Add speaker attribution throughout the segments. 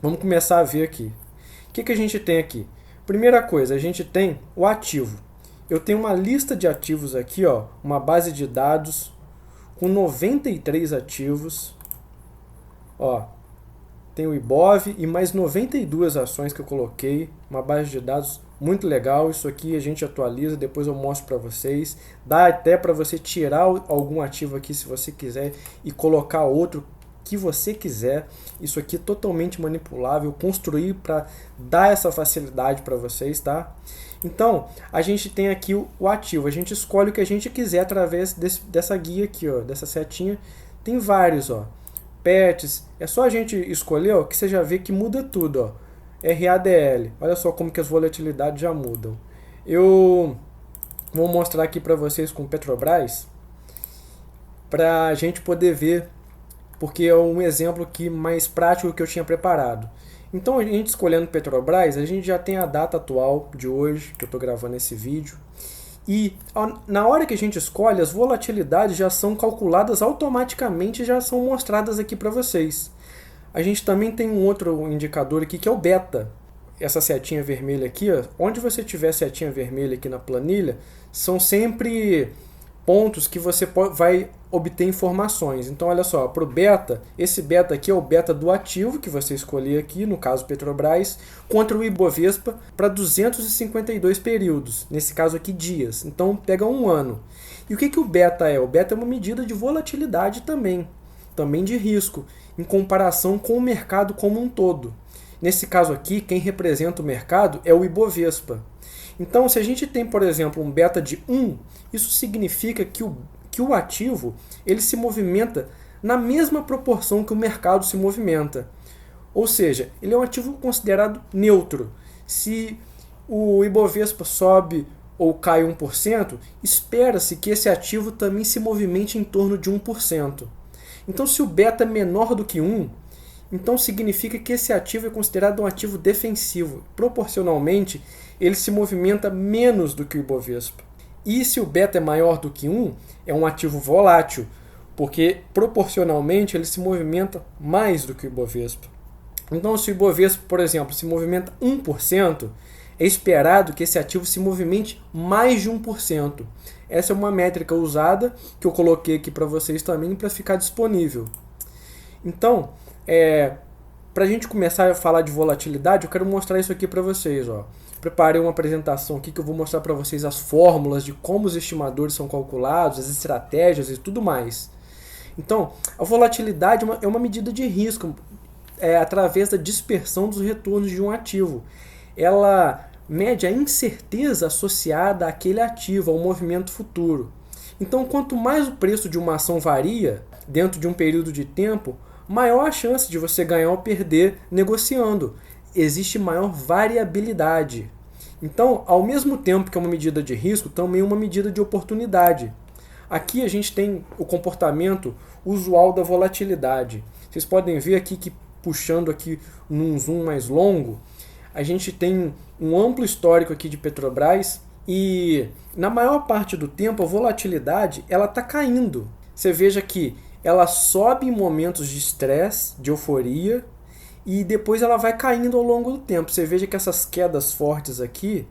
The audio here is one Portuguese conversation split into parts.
Speaker 1: Vamos começar a ver aqui. O que a gente tem aqui? Primeira coisa, a gente tem o ativo. Eu tenho uma lista de ativos aqui, ó, uma base de dados com 93 ativos. Ó, tem o Ibov e mais 92 ações que eu coloquei, uma base de dados muito legal. Isso aqui a gente atualiza, depois eu mostro para vocês. Dá até para você tirar algum ativo aqui se você quiser e colocar outro que você quiser. Isso aqui é totalmente manipulável, construir para dar essa facilidade para vocês, tá? Então, a gente tem aqui o ativo, a gente escolhe o que a gente quiser através dessa guia aqui, ó, dessa setinha. Tem vários, ó. Pets, é só a gente escolher, ó, que você já vê que muda tudo, ó. RADL, olha só como que as volatilidades já mudam. Eu vou mostrar aqui para vocês com Petrobras, para a gente poder ver, porque é um exemplo aqui mais prático que eu tinha preparado. Então, a gente escolhendo Petrobras, a gente já tem a data atual de hoje, que eu estou gravando esse vídeo. E na hora que a gente escolhe, as volatilidades já são calculadas automaticamente e já são mostradas aqui para vocês. A gente também tem um outro indicador aqui que é o beta. Essa setinha vermelha aqui, ó, onde você tiver setinha vermelha aqui na planilha, são sempre pontos que você vai obter informações. Então, olha só, para o beta, esse beta aqui é o beta do ativo que você escolher aqui, no caso Petrobras, contra o Ibovespa para 252 períodos, nesse caso aqui dias. Então, pega um ano. E o que o beta é? O beta é uma medida de volatilidade também de risco, em comparação com o mercado como um todo. Nesse caso aqui, quem representa o mercado é o Ibovespa. Então, se a gente tem, por exemplo, um beta de 1, isso significa que o ativo ele se movimenta na mesma proporção que o mercado se movimenta. Ou seja, ele é um ativo considerado neutro. Se o Ibovespa sobe ou cai 1%, espera-se que esse ativo também se movimente em torno de 1%. Então, se o beta é menor do que 1, então significa que esse ativo é considerado um ativo defensivo. Proporcionalmente, ele se movimenta menos do que o Ibovespa. E se o beta é maior do que 1, é um ativo volátil, porque proporcionalmente ele se movimenta mais do que o Ibovespa. Então, se o Ibovespa, por exemplo, se movimenta 1%, é esperado que esse ativo se movimente mais de 1%. Essa é uma métrica usada que eu coloquei aqui para vocês também para ficar disponível. Então, para a gente começar a falar de volatilidade, eu quero mostrar isso aqui para vocês. Ó. Preparei uma apresentação aqui que eu vou mostrar para vocês as fórmulas de como os estimadores são calculados, as estratégias e tudo mais. Então, a volatilidade é uma medida de risco através da dispersão dos retornos de um ativo. Ela mede a incerteza associada àquele ativo, ao movimento futuro. Então, quanto mais o preço de uma ação varia dentro de um período de tempo, maior a chance de você ganhar ou perder negociando. Existe maior variabilidade. Então, ao mesmo tempo que é uma medida de risco, também é uma medida de oportunidade. Aqui a gente tem o comportamento usual da volatilidade. Vocês podem ver aqui que, puxando aqui num zoom mais longo, a gente tem um amplo histórico aqui de Petrobras e na maior parte do tempo a volatilidade ela está caindo. Você veja que ela sobe em momentos de estresse, de euforia, e depois ela vai caindo ao longo do tempo. Você veja que essas quedas fortes aqui,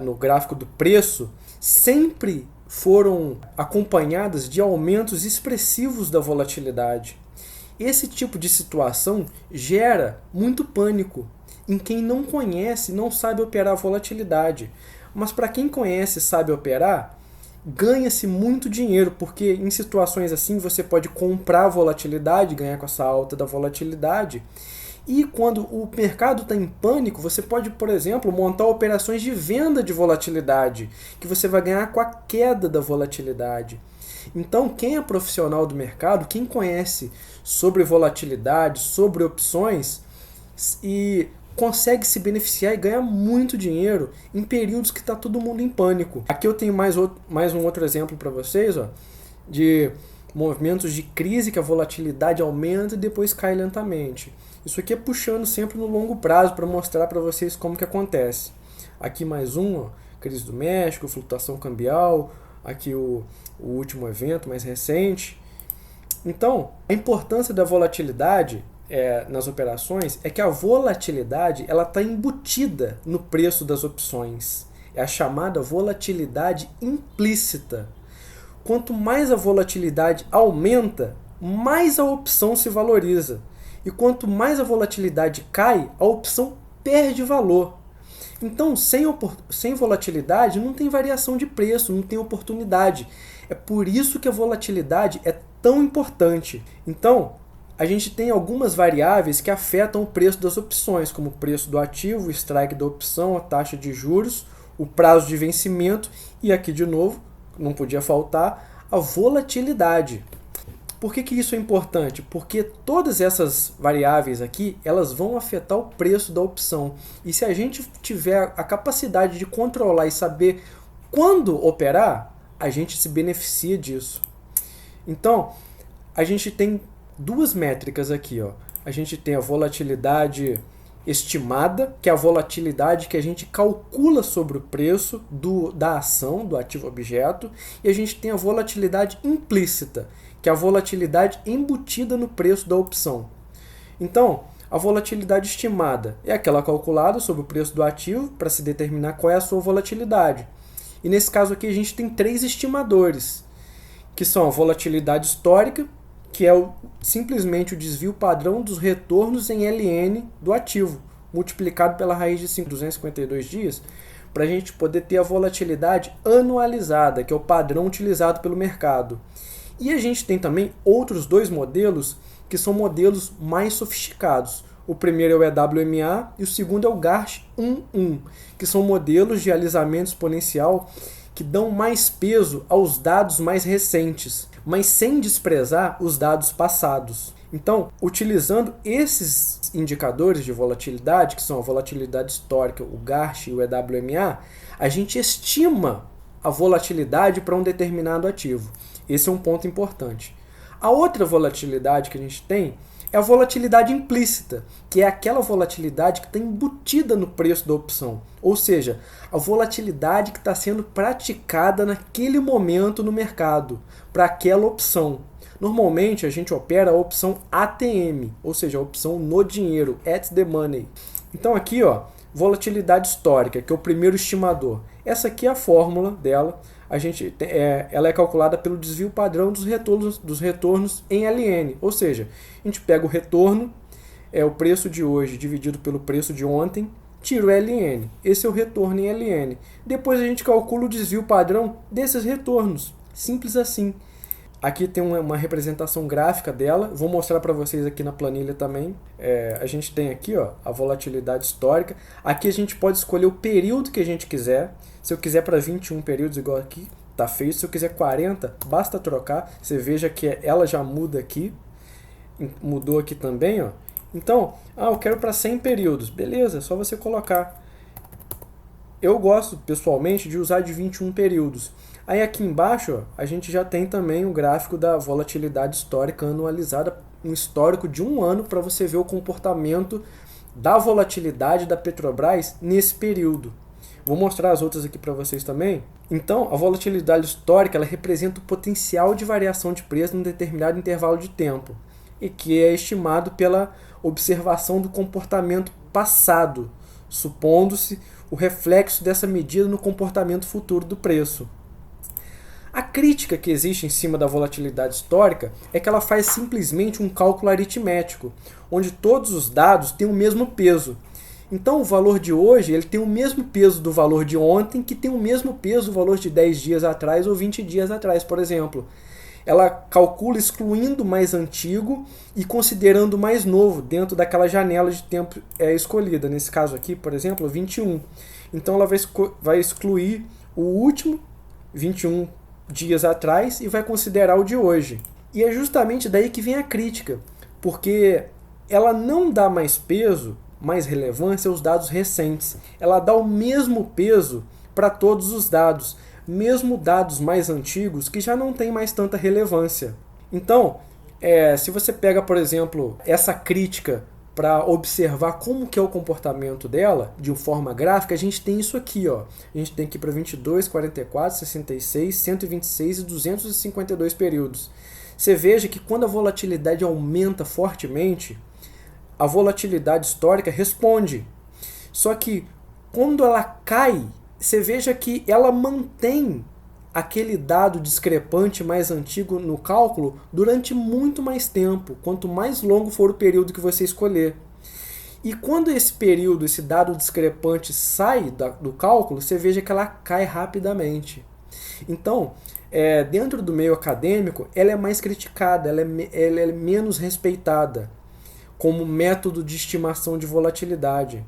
Speaker 1: no gráfico do preço, sempre foram acompanhadas de aumentos expressivos da volatilidade. Esse tipo de situação gera muito pânico em quem não conhece, não sabe operar a volatilidade. Mas para quem conhece e sabe operar, ganha-se muito dinheiro, porque em situações assim você pode comprar volatilidade, ganhar com essa alta da volatilidade. E quando o mercado está em pânico, você pode, por exemplo, montar operações de venda de volatilidade, que você vai ganhar com a queda da volatilidade. Então, quem é profissional do mercado, quem conhece sobre volatilidade, sobre opções, e consegue se beneficiar e ganhar muito dinheiro em períodos que está todo mundo em pânico. Aqui eu tenho mais um outro exemplo para vocês, ó, de movimentos de crise que a volatilidade aumenta e depois cai lentamente. Isso aqui é puxando sempre no longo prazo para mostrar para vocês como que acontece. Aqui mais um, ó, crise do México, flutuação cambial, aqui o último evento mais recente. Então, a importância da volatilidade nas operações é que a volatilidade ela está embutida no preço das opções. É a chamada volatilidade implícita. Quanto mais a volatilidade aumenta, mais a opção se valoriza. E quanto mais a volatilidade cai, a opção perde valor. Então, sem volatilidade, não tem variação de preço, não tem oportunidade. É por isso que a volatilidade é tão importante. Então, a gente tem algumas variáveis que afetam o preço das opções, como o preço do ativo, o strike da opção, a taxa de juros, o prazo de vencimento e aqui de novo, não podia faltar, a volatilidade. Por que isso é importante? Porque todas essas variáveis aqui, elas vão afetar o preço da opção. E se a gente tiver a capacidade de controlar e saber quando operar, a gente se beneficia disso. Então, a gente tem duas métricas aqui, ó. A gente tem a volatilidade estimada, que é a volatilidade que a gente calcula sobre o preço da ação, do ativo objeto, e a gente tem a volatilidade implícita, que é a volatilidade embutida no preço da opção. Então, a volatilidade estimada é aquela calculada sobre o preço do ativo para se determinar qual é a sua volatilidade. E nesse caso aqui a gente tem três estimadores, que são a volatilidade histórica, que é simplesmente o desvio padrão dos retornos em LN do ativo, multiplicado pela raiz de 252 dias, para a gente poder ter a volatilidade anualizada, que é o padrão utilizado pelo mercado. E a gente tem também outros dois modelos, que são modelos mais sofisticados. O primeiro é o EWMA e o segundo é o Garch 1.1, que são modelos de alisamento exponencial que dão mais peso aos dados mais recentes, mas sem desprezar os dados passados. Então, utilizando esses indicadores de volatilidade, que são a volatilidade histórica, o Garch e o EWMA, a gente estima a volatilidade para um determinado ativo. Esse é um ponto importante. A outra volatilidade que a gente tem é a volatilidade implícita, que é aquela volatilidade que está embutida no preço da opção. Ou seja, a volatilidade que está sendo praticada naquele momento no mercado, para aquela opção. Normalmente a gente opera a opção ATM, ou seja, a opção no dinheiro, at the money. Então aqui, ó, volatilidade histórica, que é o primeiro estimador. Essa aqui é a fórmula dela. Ela é calculada pelo desvio padrão dos retornos em LN. Ou seja, a gente pega o retorno, o preço de hoje dividido pelo preço de ontem, tira o LN. Esse é o retorno em LN. Depois a gente calcula o desvio padrão desses retornos. Simples assim. Aqui tem uma representação gráfica dela, vou mostrar para vocês aqui na planilha também. A gente tem aqui, ó, a volatilidade histórica. Aqui a gente pode escolher o período que a gente quiser. Se eu quiser para 21 períodos, igual aqui, tá feio. Se eu quiser 40, basta trocar. Você veja que ela já muda aqui. Mudou aqui também, ó. Então, eu quero para 100 períodos. Beleza, é só você colocar. Eu gosto, pessoalmente, de usar de 21 períodos. Aí aqui embaixo, ó, a gente já tem também o gráfico da volatilidade histórica anualizada, um histórico de um ano para você ver o comportamento da volatilidade da Petrobras nesse período. Vou mostrar as outras aqui para vocês também. Então, a volatilidade histórica ela representa o potencial de variação de preço num determinado intervalo de tempo, e que é estimado pela observação do comportamento passado, supondo-se o reflexo dessa medida no comportamento futuro do preço. A crítica que existe em cima da volatilidade histórica é que ela faz simplesmente um cálculo aritmético, onde todos os dados têm o mesmo peso. Então o valor de hoje ele tem o mesmo peso do valor de ontem, que tem o mesmo peso do valor de 10 dias atrás ou 20 dias atrás, por exemplo. Ela calcula excluindo o mais antigo e considerando o mais novo dentro daquela janela de tempo escolhida. Nesse caso aqui, por exemplo, 21. Então ela vai excluir o último, 21 dias atrás, e vai considerar o de hoje. E é justamente daí que vem a crítica, porque ela não dá mais peso, mais relevância aos dados recentes. Ela dá o mesmo peso para todos os dados, mesmo dados mais antigos que já não têm mais tanta relevância. Então, se você pega, por exemplo, essa crítica para observar como que é o comportamento dela de forma gráfica, a gente tem isso aqui, ó. A gente tem aqui para 22, 44, 66, 126 e 252 períodos. Você veja que quando a volatilidade aumenta fortemente, a volatilidade histórica responde. Só que quando ela cai, você veja que ela mantém aquele dado discrepante mais antigo no cálculo durante muito mais tempo, quanto mais longo for o período que você escolher. E quando esse período, esse dado discrepante sai do cálculo, você veja que ela cai rapidamente. Então, dentro do meio acadêmico, ela é mais criticada, ela é menos respeitada como método de estimação de volatilidade.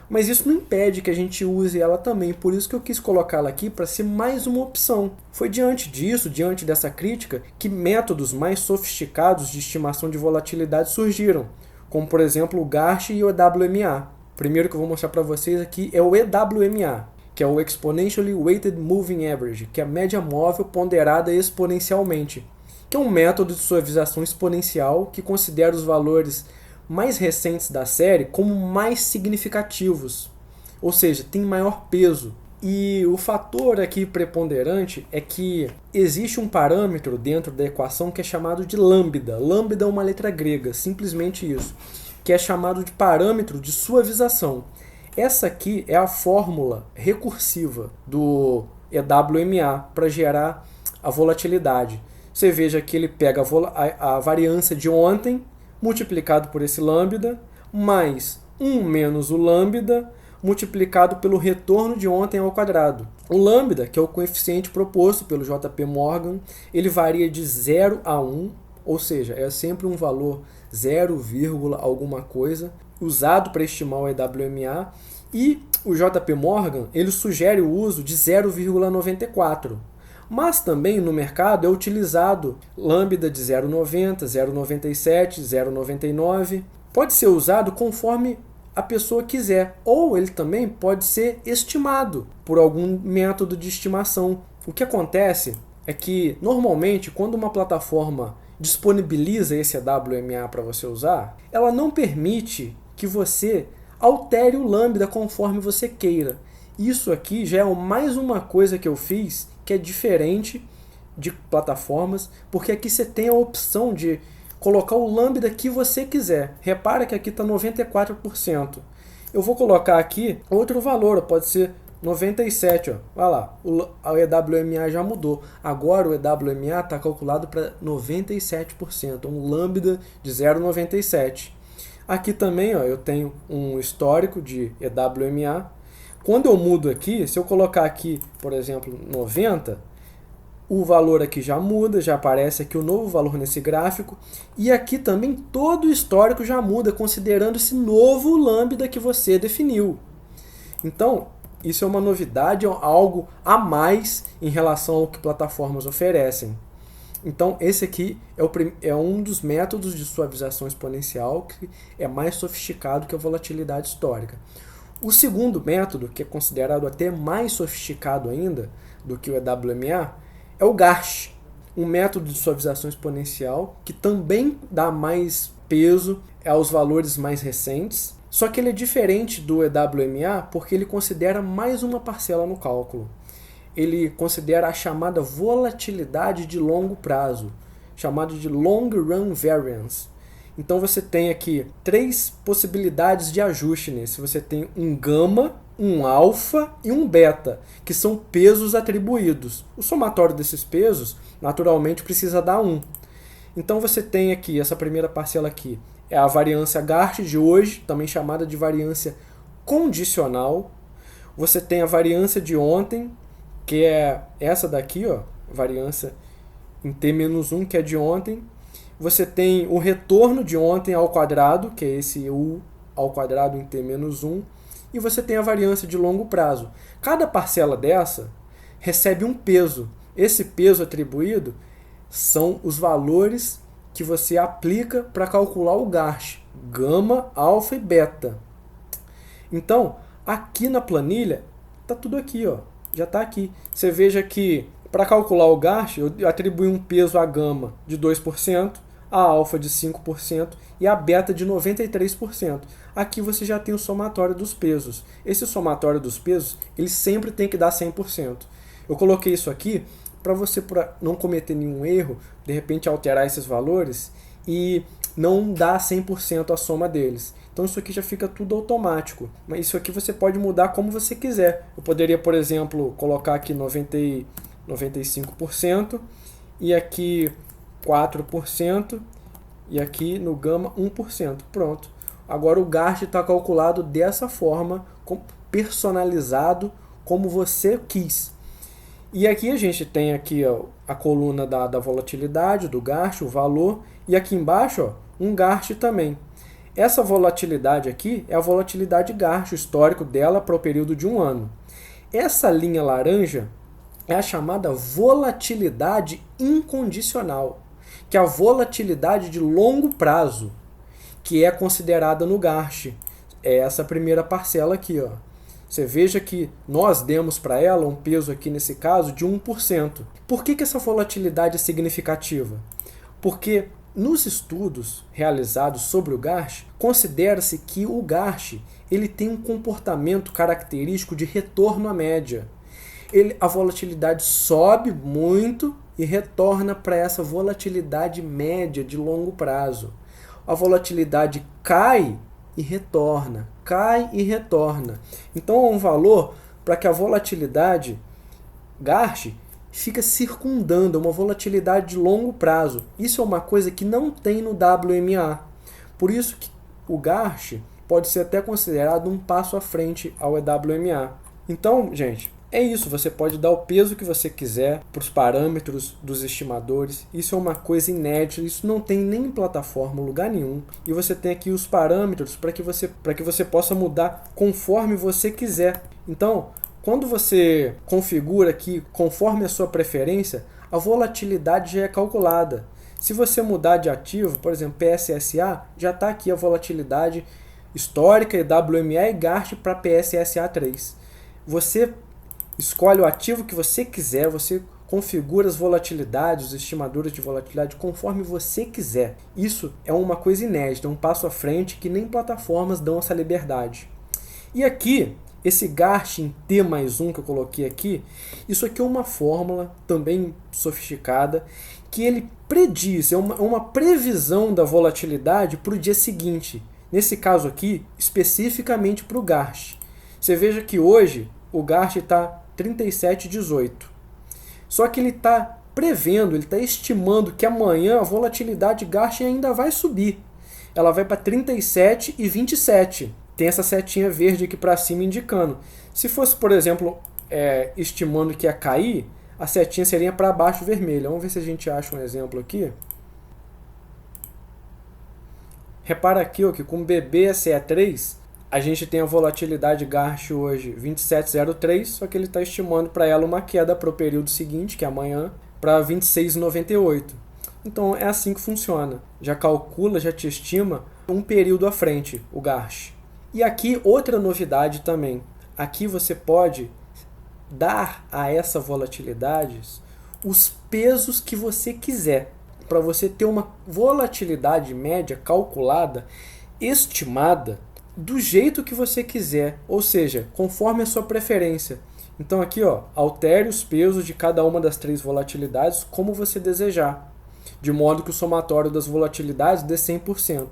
Speaker 1: Mas isso não impede que a gente use ela também, por isso que eu quis colocá-la aqui para ser mais uma opção. Foi diante disso, diante dessa crítica, que métodos mais sofisticados de estimação de volatilidade surgiram, como por exemplo o Garch e o EWMA. O primeiro que eu vou mostrar para vocês aqui é o EWMA, que é o Exponentially Weighted Moving Average, que é a média móvel ponderada exponencialmente, que é um método de suavização exponencial que considera os valores mais recentes da série como mais significativos, ou seja, tem maior peso. E o fator aqui preponderante é que existe um parâmetro dentro da equação que é chamado de lambda. Lambda é uma letra grega, simplesmente isso, que é chamado de parâmetro de suavização. Essa aqui é a fórmula recursiva do EWMA para gerar a volatilidade. Você veja que ele pega a variância de ontem, multiplicado por esse lambda, mais 1 menos o lambda, multiplicado pelo retorno de ontem ao quadrado. O lambda, que é o coeficiente proposto pelo JP Morgan, ele varia de 0 a 1, ou seja, é sempre um valor 0, alguma coisa, usado para estimar o EWMA, e o JP Morgan ele sugere o uso de 0,94. Mas também no mercado é utilizado lambda de 0,90, 0,97, 0,99. Pode ser usado conforme a pessoa quiser, ou ele também pode ser estimado por algum método de estimação. O que acontece é que, normalmente, quando uma plataforma disponibiliza esse EWMA para você usar, ela não permite que você altere o lambda conforme você queira. Isso aqui já é mais uma coisa que eu fiz que é diferente de plataformas, porque aqui você tem a opção de colocar o lambda que você quiser. Repara que aqui está 94%. Eu vou colocar aqui outro valor, pode ser 97. Ó. Vai lá, o EWMA já mudou. Agora o EWMA está calculado para 97%, um lambda de 0,97. Aqui também ó, eu tenho um histórico de EWMA. Quando eu mudo aqui, se eu colocar aqui, por exemplo, 90, o valor aqui já muda, já aparece aqui o novo valor nesse gráfico. E aqui também todo o histórico já muda, considerando esse novo lambda que você definiu. Então, isso é uma novidade, algo a mais em relação ao que plataformas oferecem. Então, esse aqui é um dos métodos de suavização exponencial que é mais sofisticado que a volatilidade histórica. O segundo método, que é considerado até mais sofisticado ainda do que o EWMA, é o Garch, um método de suavização exponencial que também dá mais peso aos valores mais recentes, só que ele é diferente do EWMA porque ele considera mais uma parcela no cálculo. Ele considera a chamada volatilidade de longo prazo, chamada de Long Run Variance. Então você tem aqui 3 possibilidades de ajuste nesse. Você tem um gama, um alfa e um beta, que são pesos atribuídos. O somatório desses pesos, naturalmente, precisa dar 1. Então você tem aqui, essa primeira parcela aqui, é a variância Garch de hoje, também chamada de variância condicional. Você tem a variância de ontem, que é essa daqui, ó, variância em T-1, que é de ontem. Você tem o retorno de ontem ao quadrado, que é esse U ao quadrado em T-1, e você tem a variância de longo prazo. Cada parcela dessa recebe um peso. Esse peso atribuído são os valores que você aplica para calcular o Garch, gama, alfa e beta. Então, aqui na planilha, está tudo aqui, ó, já está aqui. Você veja que para calcular o Garch, eu atribuí um peso à gama de 2%, a alfa de 5% e a beta de 93%. Aqui você já tem o somatório dos pesos. Esse somatório dos pesos, ele sempre tem que dar 100%. Eu coloquei isso aqui para você não cometer nenhum erro, de repente alterar esses valores e não dá 100% a soma deles. Então isso aqui já fica tudo automático. Mas isso aqui você pode mudar como você quiser. Eu poderia, por exemplo, colocar aqui 95% e aqui 4% e aqui no gama 1%. Pronto. Agora o gasto está calculado dessa forma, personalizado como você quis. E aqui a gente tem aqui, ó, a coluna da volatilidade, do gasto, o valor, e aqui embaixo, ó, um gasto também. Essa volatilidade aqui é a volatilidade gasto histórico dela para o período de um ano. Essa linha laranja é a chamada volatilidade incondicional, que é a volatilidade de longo prazo, que é considerada no GARCH. É essa primeira parcela aqui, ó. Você veja que nós demos para ela um peso aqui nesse caso de 1%. Por que essa volatilidade é significativa? Porque nos estudos realizados sobre o GARCH, considera-se que o GARCH ele tem um comportamento característico de retorno à média. A volatilidade sobe muito e retorna para essa volatilidade média de longo prazo. A volatilidade cai e retorna, cai e retorna. Então é um valor para que a volatilidade GARCH fica circundando, uma volatilidade de longo prazo. Isso é uma coisa que não tem no WMA. Por isso que o GARCH pode ser até considerado um passo à frente ao EWMA. Então, gente, é isso. Você pode dar o peso que você quiser para os parâmetros dos estimadores. Isso é uma coisa inédita. Isso não tem nem em plataforma, lugar nenhum. E você tem aqui os parâmetros para que você possa mudar conforme você quiser. Então, quando você configura aqui conforme a sua preferência, a volatilidade já é calculada. Se você mudar de ativo, por exemplo, PSSA, já está aqui a volatilidade histórica, EWMA e GARCH para PSSA 3. Você escolhe o ativo que você quiser, você configura as volatilidades, os estimadores de volatilidade conforme você quiser. Isso é uma coisa inédita, um passo à frente que nem plataformas dão essa liberdade. E aqui, esse GARCH em T+1 que eu coloquei aqui, isso aqui é uma fórmula também sofisticada que ele prediz, é uma previsão da volatilidade para o dia seguinte. Nesse caso aqui, especificamente para o GARCH. Você veja que hoje o GARCH está 37,18. Só que ele está prevendo, ele está estimando que amanhã a volatilidade GARCH ainda vai subir. Ela vai para 37,27. Tem essa setinha verde aqui para cima indicando. Se fosse, por exemplo, estimando que ia cair, a setinha seria para baixo vermelha. Vamos ver se a gente acha um exemplo aqui. Repara aqui ó, que com BBSE3, a gente tem a volatilidade GARCH hoje 27,03, só que ele está estimando para ela uma queda para o período seguinte, que é amanhã, para 26,98. Então é assim que funciona. Já calcula, já te estima um período à frente, o GARCH. E aqui outra novidade também. Aqui você pode dar a essa volatilidade os pesos que você quiser, para você ter uma volatilidade média calculada, estimada, do jeito que você quiser, ou seja, conforme a sua preferência. Então aqui, ó, altere os pesos de cada uma das 3 volatilidades como você desejar, de modo que o somatório das volatilidades dê 100%.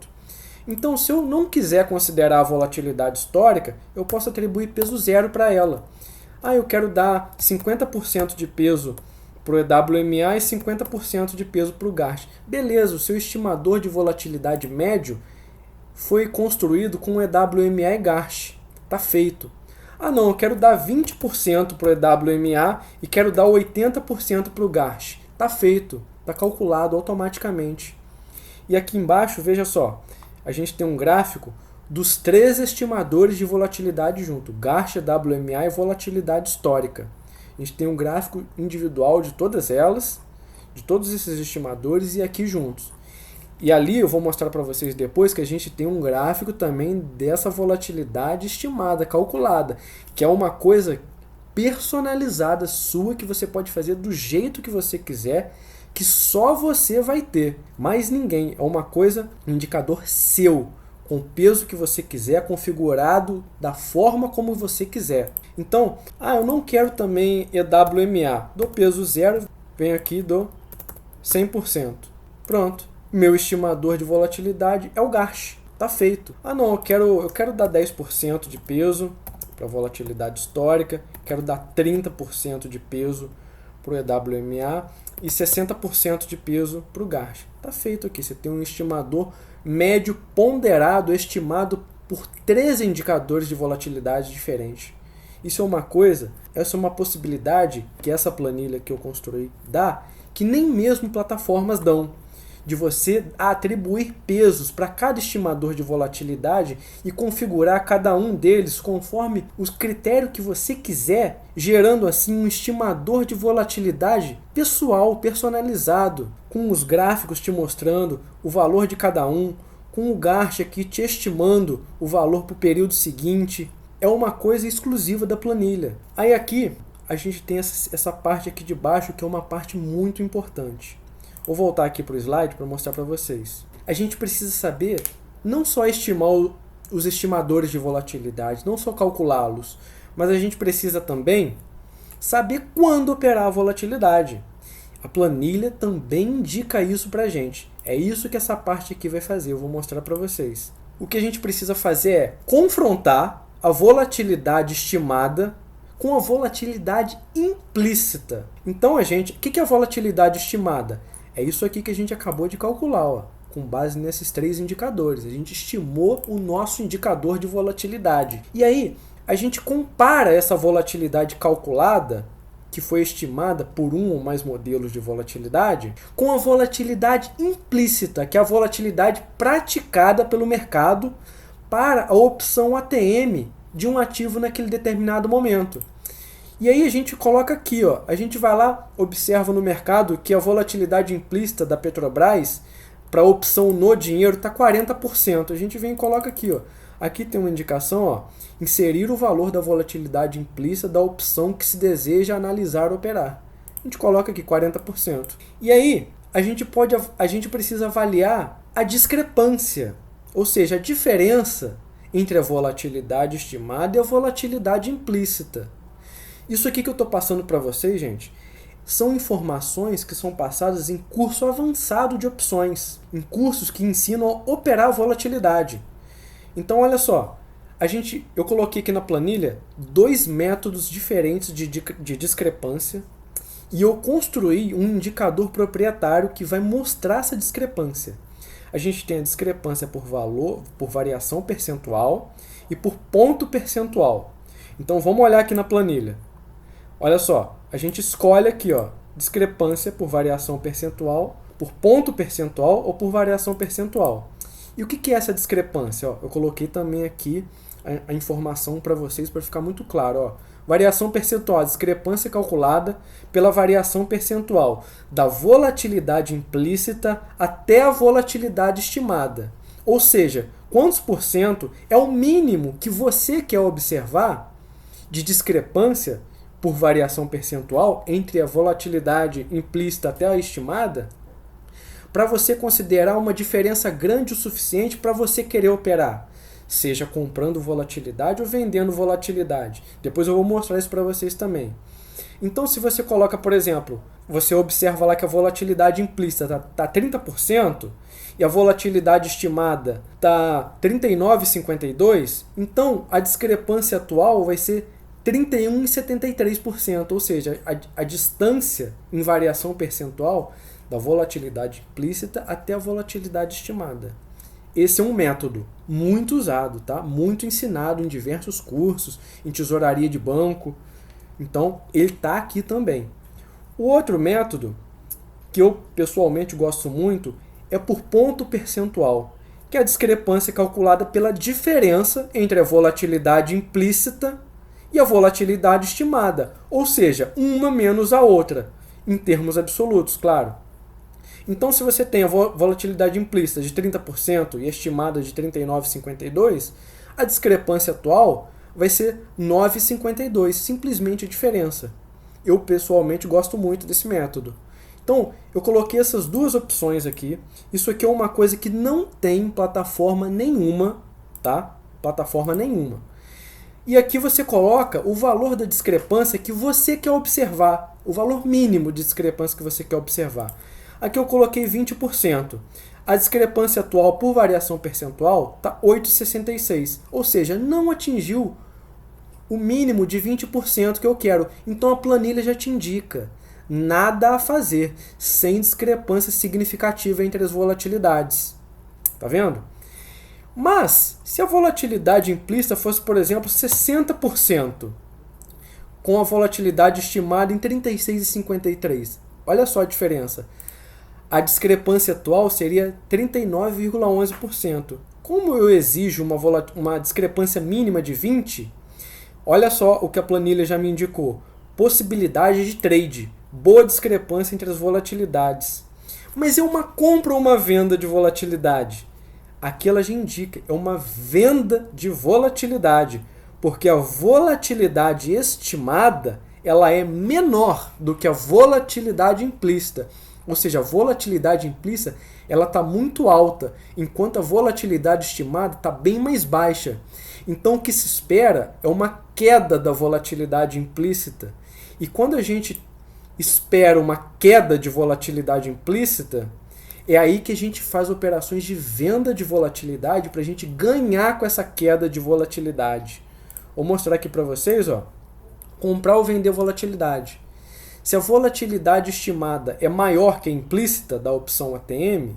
Speaker 1: Então, se eu não quiser considerar a volatilidade histórica, eu posso atribuir peso zero para ela. Eu quero dar 50% de peso para o EWMA e 50% de peso para o GARCH. Beleza, o seu estimador de volatilidade médio foi construído com EWMA e GARCH. Está feito. Não, eu quero dar 20% para o EWMA e quero dar 80% para o GARCH. Está feito. Está calculado automaticamente. E aqui embaixo, veja só, a gente tem um gráfico dos 3 estimadores de volatilidade junto, GARCH, EWMA e volatilidade histórica. A gente tem um gráfico individual de todas elas, de todos esses estimadores e aqui juntos. E ali eu vou mostrar para vocês depois que a gente tem um gráfico também dessa volatilidade estimada, calculada, que é uma coisa personalizada sua que você pode fazer do jeito que você quiser, que só você vai ter, mais ninguém. É uma coisa, um indicador seu, com o peso que você quiser, configurado da forma como você quiser. Então, eu não quero também EWMA. Dou peso zero, venho aqui e dou 100%. Pronto. Meu estimador de volatilidade é o Garch. Tá feito. Ah não, eu quero dar 10% de peso para volatilidade histórica, quero dar 30% de peso para o EWMA e 60% de peso para o Garch. Tá feito aqui, você tem um estimador médio ponderado, estimado por 13 indicadores de volatilidade diferentes. Isso é uma coisa, essa é uma possibilidade que essa planilha que eu construí dá, que nem mesmo plataformas dão, de você atribuir pesos para cada estimador de volatilidade e configurar cada um deles conforme os critérios que você quiser, gerando assim um estimador de volatilidade pessoal, personalizado, com os gráficos te mostrando o valor de cada um, com o Garch aqui te estimando o valor para o período seguinte. É uma coisa exclusiva da planilha. Aí aqui a gente tem essa parte aqui de baixo que é uma parte muito importante. Vou voltar aqui para o slide para mostrar para vocês. A gente precisa saber não só estimar os estimadores de volatilidade, não só calculá-los, mas a gente precisa também saber quando operar a volatilidade. A planilha também indica isso para a gente. É isso que essa parte aqui vai fazer, eu vou mostrar para vocês. O que a gente precisa fazer é confrontar a volatilidade estimada com a volatilidade implícita. Então, o que é a volatilidade estimada? É isso aqui que a gente acabou de calcular, ó, com base nesses 3 indicadores. A gente estimou o nosso indicador de volatilidade. E aí, a gente compara essa volatilidade calculada, que foi estimada por um ou mais modelos de volatilidade, com a volatilidade implícita, que é a volatilidade praticada pelo mercado para a opção ATM de um ativo naquele determinado momento. E aí a gente coloca aqui, ó, a gente vai lá, observa no mercado que a volatilidade implícita da Petrobras para a opção no dinheiro está 40%. A gente vem e coloca aqui, ó, aqui tem uma indicação, ó, inserir o valor da volatilidade implícita da opção que se deseja analisar ou operar. A gente coloca aqui 40%. E aí a gente precisa avaliar a discrepância, ou seja, a diferença entre a volatilidade estimada e a volatilidade implícita. Isso aqui que eu estou passando para vocês, gente, são informações que são passadas em curso avançado de opções, em cursos que ensinam a operar a volatilidade. Então, olha só, eu coloquei aqui na planilha 2 métodos diferentes de discrepância e eu construí um indicador proprietário que vai mostrar essa discrepância. A gente tem a discrepância por valor, por variação percentual e por ponto percentual. Então, vamos olhar aqui na planilha. Olha só, a gente escolhe aqui, ó, discrepância por variação percentual, por ponto percentual ou por variação percentual. E o que é essa discrepância? Ó, eu coloquei também aqui a informação para vocês para ficar muito claro. Ó. Variação percentual, a discrepância calculada pela variação percentual da volatilidade implícita até a volatilidade estimada. Ou seja, quantos por cento é o mínimo que você quer observar de discrepância por variação percentual entre a volatilidade implícita até a estimada, para você considerar uma diferença grande o suficiente para você querer operar, seja comprando volatilidade ou vendendo volatilidade. Depois eu vou mostrar isso para vocês também. Então, se você coloca, por exemplo, você observa lá que a volatilidade implícita está 30% e a volatilidade estimada está 39,52%, então a discrepância atual vai ser 31,73%, ou seja, a distância em variação percentual da volatilidade implícita até a volatilidade estimada. Esse é um método muito usado, tá? Muito ensinado em diversos cursos, em tesouraria de banco. Então, ele está aqui também. O outro método, que eu pessoalmente gosto muito, é por ponto percentual, que é a discrepância calculada pela diferença entre a volatilidade implícita e a volatilidade estimada, ou seja, uma menos a outra, em termos absolutos, claro. Então, se você tem a volatilidade implícita de 30% e estimada de 39,52%, a discrepância atual vai ser 9,52%, simplesmente a diferença. Eu, pessoalmente, gosto muito desse método. Então, eu coloquei essas 2 opções aqui. Isso aqui é uma coisa que não tem plataforma nenhuma, tá? Plataforma nenhuma. E aqui você coloca o valor da discrepância que você quer observar, o valor mínimo de discrepância que você quer observar. Aqui eu coloquei 20%. A discrepância atual por variação percentual está 8,66, ou seja, não atingiu o mínimo de 20% que eu quero. Então a planilha já te indica nada a fazer sem discrepância significativa entre as volatilidades. Tá vendo? Mas, se a volatilidade implícita fosse, por exemplo, 60%, com a volatilidade estimada em 36,53, olha só a diferença. A discrepância atual seria 39,11%. Como eu exijo uma discrepância mínima de 20%, olha só o que a planilha já me indicou. Possibilidade de trade. Boa discrepância entre as volatilidades. Mas é uma compra ou uma venda de volatilidade? Aqui ela já indica, é uma venda de volatilidade, porque a volatilidade estimada ela é menor do que a volatilidade implícita. Ou seja, a volatilidade implícita ela está muito alta, enquanto a volatilidade estimada está bem mais baixa. Então o que se espera é uma queda da volatilidade implícita. E quando a gente espera uma queda de volatilidade implícita, é aí que a gente faz operações de venda de volatilidade para a gente ganhar com essa queda de volatilidade. Vou mostrar aqui para vocês, ó, comprar ou vender volatilidade. Se a volatilidade estimada é maior que a implícita da opção ATM,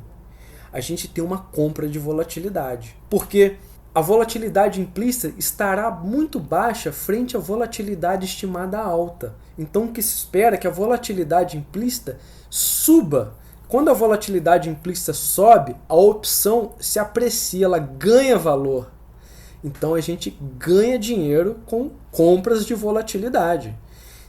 Speaker 1: a gente tem uma compra de volatilidade. Porque a volatilidade implícita estará muito baixa frente à volatilidade estimada alta. Então o que se espera é que a volatilidade implícita suba. Quando a volatilidade implícita sobe, a opção se aprecia, ela ganha valor. Então a gente ganha dinheiro com compras de volatilidade.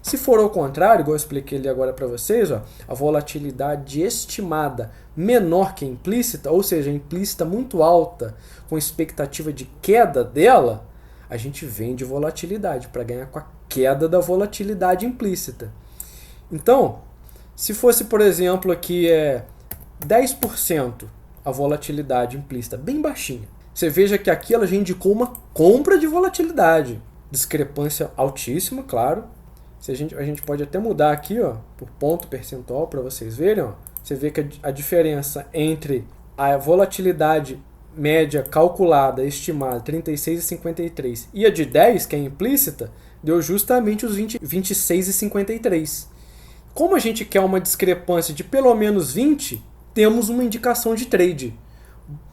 Speaker 1: Se for ao contrário, igual eu expliquei ali agora para vocês, ó, a volatilidade estimada menor que a implícita, ou seja, a implícita muito alta, com expectativa de queda dela, a gente vende volatilidade para ganhar com a queda da volatilidade implícita. Então, se fosse, por exemplo, aqui 10% a volatilidade implícita, bem baixinha, você veja que aqui ela já indicou uma compra de volatilidade. Discrepância altíssima, claro. A gente pode até mudar aqui, ó, por ponto percentual para vocês verem. Ó. Você vê que a diferença entre a volatilidade média calculada, estimada, 36,53, e a de 10, que é implícita, deu justamente os 26,53. Como a gente quer uma discrepância de pelo menos 20, temos uma indicação de trade.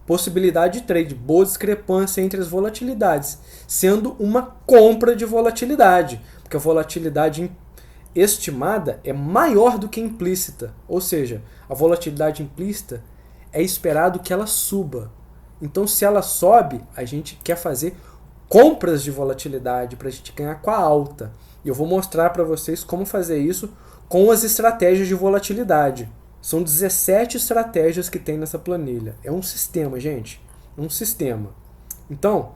Speaker 1: Possibilidade de trade, boa discrepância entre as volatilidades, sendo uma compra de volatilidade, porque a volatilidade estimada é maior do que a implícita, ou seja, a volatilidade implícita é esperado que ela suba. Então, se ela sobe, a gente quer fazer compras de volatilidade para a gente ganhar com a alta. E eu vou mostrar para vocês como fazer isso com as estratégias de volatilidade. São 17 estratégias que tem nessa planilha. É um sistema, gente. É um sistema. Então,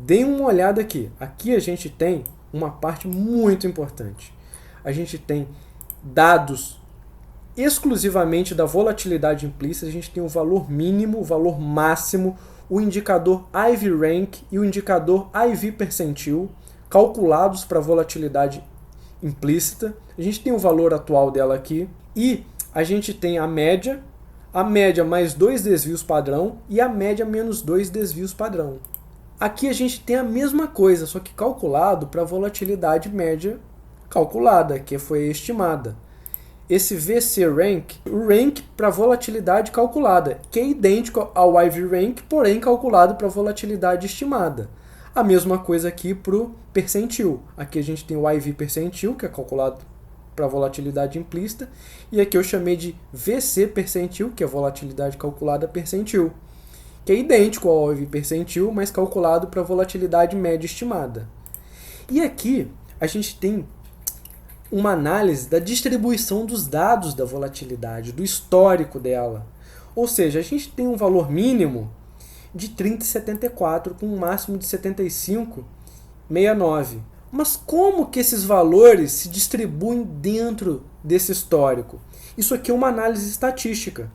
Speaker 1: deem uma olhada aqui. Aqui a gente tem uma parte muito importante. A gente tem dados exclusivamente da volatilidade implícita. A gente tem o valor mínimo, o valor máximo, o indicador IV Rank e o indicador IV Percentil, calculados para volatilidade implícita. A gente tem o valor atual dela aqui. E a gente tem a média mais 2 desvios padrão e a média menos 2 desvios padrão. Aqui a gente tem a mesma coisa, só que calculado para a volatilidade média calculada, que foi estimada. Esse VC Rank, o rank para volatilidade calculada, que é idêntico ao IV Rank, porém calculado para volatilidade estimada. A mesma coisa aqui para o percentil. Aqui a gente tem o IV Percentil, que é calculado para volatilidade implícita, e aqui eu chamei de VC Percentil, que é volatilidade calculada percentil, que é idêntico ao IV Percentil, mas calculado para volatilidade média estimada. E aqui a gente tem uma análise da distribuição dos dados da volatilidade, do histórico dela. Ou seja, a gente tem um valor mínimo de 30,74 com um máximo de 75,69. Mas como que esses valores se distribuem dentro desse histórico? Isso aqui é uma análise estatística.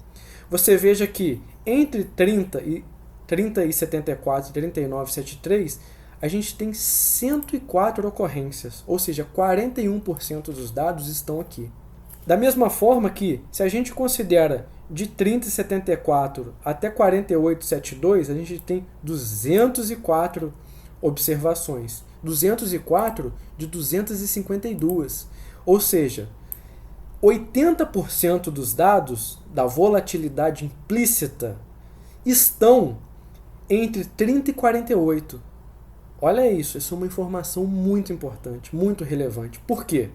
Speaker 1: Você veja que entre 30,74 e 39,73, a gente tem 104 ocorrências, ou seja, 41% dos dados estão aqui. Da mesma forma que, se a gente considera de 30,74 até 48,72, a gente tem 204 observações. 204 de 252. Ou seja, 80% dos dados da volatilidade implícita estão entre 30 e 48. Olha isso, essa é uma informação muito importante, muito relevante. Por quê?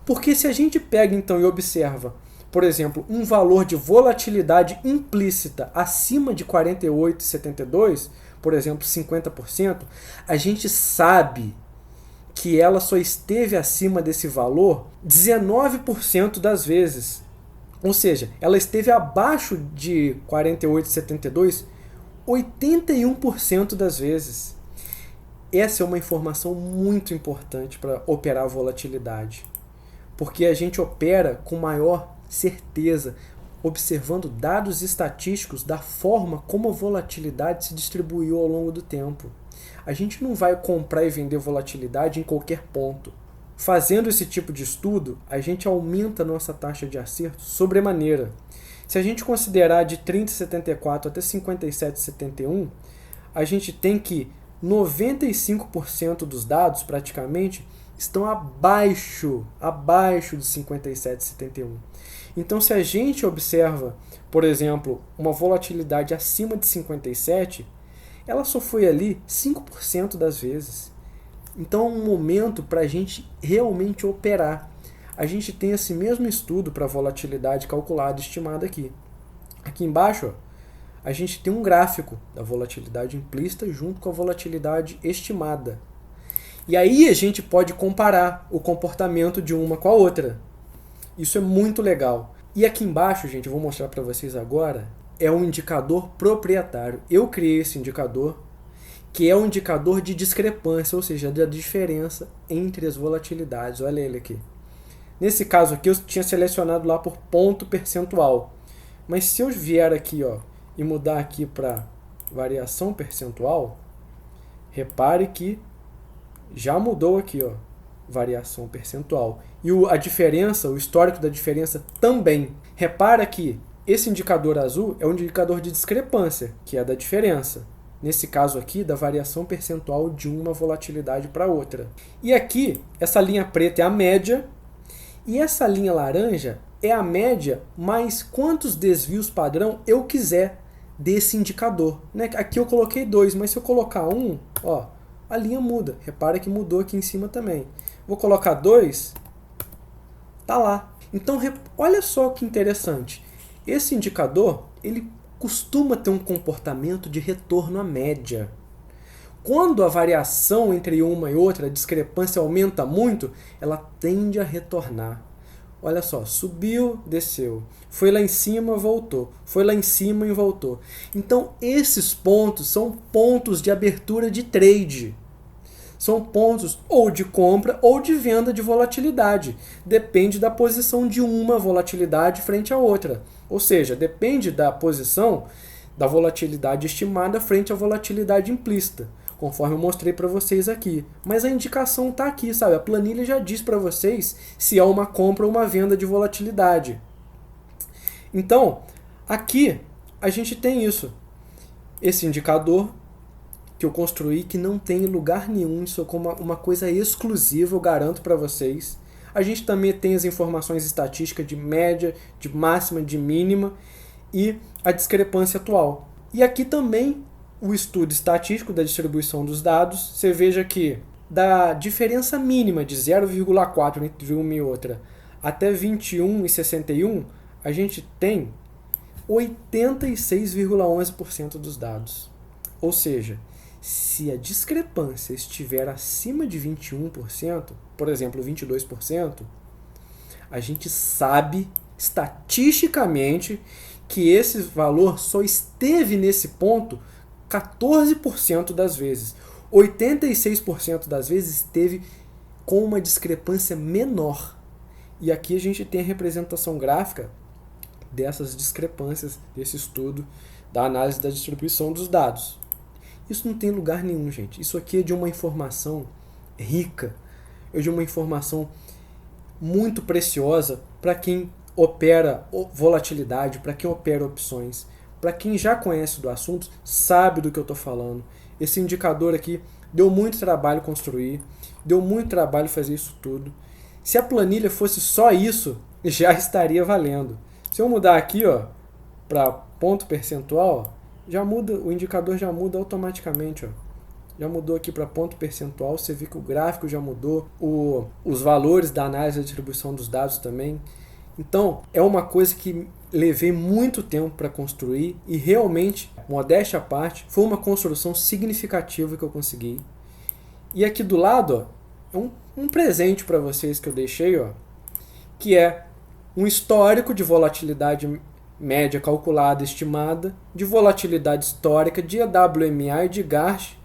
Speaker 1: Porque se a gente pega então e observa, por exemplo, um valor de volatilidade implícita acima de 48,72, por exemplo, 50%, a gente sabe que ela só esteve acima desse valor 19% das vezes. Ou seja, ela esteve abaixo de 48,72 81% das vezes. Essa é uma informação muito importante para operar a volatilidade, porque a gente opera com maior certeza, observando dados estatísticos da forma como a volatilidade se distribuiu ao longo do tempo. A gente não vai comprar e vender volatilidade em qualquer ponto. Fazendo esse tipo de estudo, a gente aumenta a nossa taxa de acerto sobremaneira. Se a gente considerar de 30,74 até 57,71, a gente tem que 95% dos dados, praticamente, estão abaixo de 57,71. Então, se a gente observa, por exemplo, uma volatilidade acima de 57, ela só foi ali 5% das vezes. Então, é um momento para a gente realmente operar. A gente tem esse mesmo estudo para volatilidade calculada, estimada aqui. Aqui embaixo, ó, a gente tem um gráfico da volatilidade implícita junto com a volatilidade estimada. E aí a gente pode comparar o comportamento de uma com a outra. Isso é muito legal. E aqui embaixo, gente, eu vou mostrar para vocês agora, é um indicador proprietário. Eu criei esse indicador, que é um indicador de discrepância, ou seja, da diferença entre as volatilidades. Olha ele aqui. Nesse caso aqui, eu tinha selecionado lá por ponto percentual. Mas se eu vier aqui, ó, e mudar aqui para variação percentual, repare que já mudou aqui, ó, variação percentual. E a diferença, o histórico da diferença também. Repara que esse indicador azul é um indicador de discrepância, que é da diferença. Nesse caso aqui, da variação percentual de uma volatilidade para outra. E aqui, essa linha preta é a média, e essa linha laranja é a média mais quantos desvios padrão eu quiser desse indicador. Né? Aqui eu coloquei 2, mas se eu colocar 1, ó, a linha muda. Repara que mudou aqui em cima também. Vou colocar 2, tá lá. Então, olha só que interessante. Esse indicador, ele costuma ter um comportamento de retorno à média. Quando a variação entre uma e outra, a discrepância aumenta muito, ela tende a retornar. Olha só, subiu, desceu. Foi lá em cima, voltou. Foi lá em cima e voltou. Então, esses pontos são pontos de abertura de trade. São pontos ou de compra ou de venda de volatilidade. Depende da posição de uma volatilidade frente à outra. Ou seja, depende da posição da volatilidade estimada frente à volatilidade implícita, conforme eu mostrei para vocês aqui. Mas a indicação está aqui, sabe? A planilha já diz para vocês se é uma compra ou uma venda de volatilidade. Então, aqui a gente tem isso. Esse indicador que eu construí, que não tem lugar nenhum, isso é como uma coisa exclusiva, eu garanto para vocês. A gente também tem as informações estatísticas de média, de máxima, de mínima e a discrepância atual. E aqui também o estudo estatístico da distribuição dos dados. Você veja que da diferença mínima de 0,4 entre uma e outra até 21,61, a gente tem 86,11% dos dados. Ou seja, se a discrepância estiver acima de 21%, por exemplo, 22%, a gente sabe estatisticamente que esse valor só esteve nesse ponto 14% das vezes. 86% das vezes esteve com uma discrepância menor. E aqui a gente tem a representação gráfica dessas discrepâncias, desse estudo da análise da distribuição dos dados. Isso não tem lugar nenhum, gente. Isso aqui é de uma informação rica, é de uma informação muito preciosa para quem opera volatilidade, para quem opera opções. Para quem já conhece do assunto, sabe do que eu estou falando. Esse indicador aqui deu muito trabalho construir, deu muito trabalho fazer isso tudo. Se a planilha fosse só isso, já estaria valendo. Se eu mudar aqui para ponto percentual, já muda, o indicador já muda automaticamente. Já mudou aqui para ponto percentual, você vê que o gráfico já mudou, os valores da análise da distribuição dos dados também. Então, é uma coisa que levei muito tempo para construir e realmente, modéstia à parte, foi uma construção significativa que eu consegui. E aqui do lado, é um presente para vocês que eu deixei, que é um histórico de volatilidade média calculada, estimada, de volatilidade histórica, de EWMA e de Garch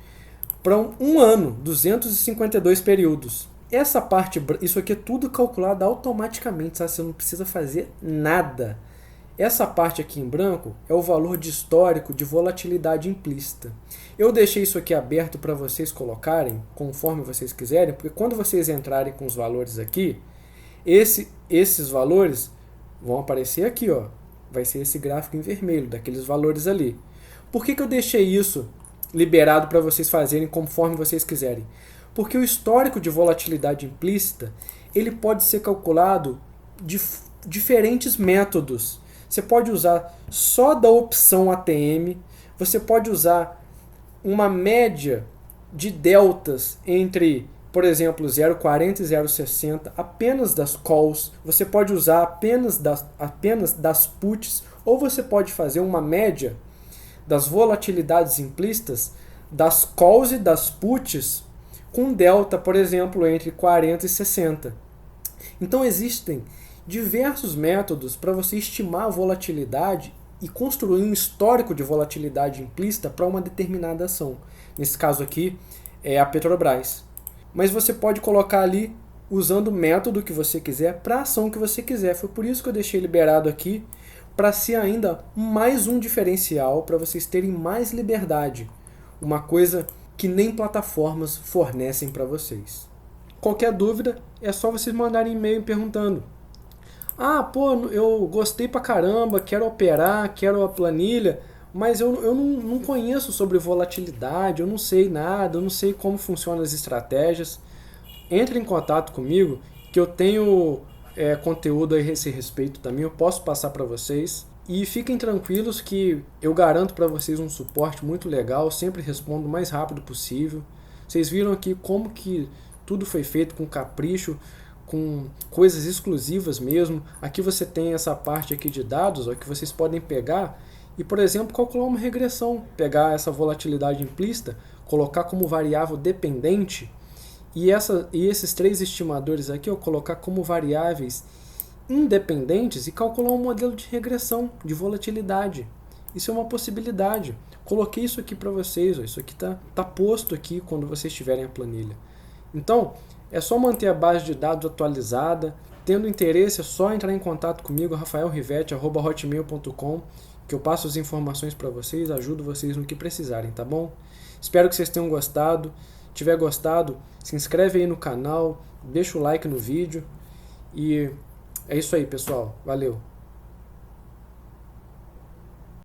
Speaker 1: para um ano, 252 períodos. Essa parte, isso aqui é tudo calculado automaticamente, sabe? Você não precisa fazer nada. Essa parte aqui em branco é o valor de histórico de volatilidade implícita. Eu deixei isso aqui aberto para vocês colocarem conforme vocês quiserem, porque quando vocês entrarem com os valores aqui, esses valores vão aparecer aqui, vai ser esse gráfico em vermelho, daqueles valores ali. Por que eu deixei isso liberado para vocês fazerem conforme vocês quiserem? Porque o histórico de volatilidade implícita, ele pode ser calculado de diferentes métodos. Você pode usar só da opção ATM, você pode usar uma média de deltas entre, por exemplo, 0,40 e 0,60, apenas das calls, você pode usar apenas das puts, ou você pode fazer uma média das volatilidades implícitas das calls e das puts com delta, por exemplo, entre 40 e 60. Então existem diversos métodos para você estimar a volatilidade e construir um histórico de volatilidade implícita para uma determinada ação. Nesse caso aqui é a Petrobras. Mas você pode colocar ali usando o método que você quiser para a ação que você quiser. Foi por isso que eu deixei liberado aqui, para ser ainda mais um diferencial, para vocês terem mais liberdade. Uma coisa que nem plataformas fornecem para vocês. Qualquer dúvida, é só vocês mandarem e-mail perguntando. Eu gostei pra caramba, quero operar, quero a planilha, mas eu não conheço sobre volatilidade, eu não sei nada, eu não sei como funcionam as estratégias. Entre em contato comigo, que eu tenho conteúdo a esse respeito também, eu posso passar para vocês. E fiquem tranquilos que eu garanto para vocês um suporte muito legal, sempre respondo o mais rápido possível. Vocês viram aqui como que tudo foi feito com capricho, com coisas exclusivas mesmo. Aqui você tem essa parte aqui de dados que vocês podem pegar e, por exemplo, calcular uma regressão. Pegar essa volatilidade implícita, colocar como variável dependente e esses três estimadores aqui colocar como variáveis independentes e calcular um modelo de regressão de volatilidade. Isso é uma possibilidade. Coloquei isso aqui para vocês, isso aqui tá posto aqui quando vocês tiverem a planilha. Então, é só manter a base de dados atualizada. Tendo interesse, é só entrar em contato comigo, rafaelrivete@hotmail.com, que eu passo as informações para vocês, ajudo vocês no que precisarem, tá bom? Espero que vocês tenham gostado. Se tiver gostado, se inscreve aí no canal, deixa o like no vídeo e é isso aí, pessoal. Valeu!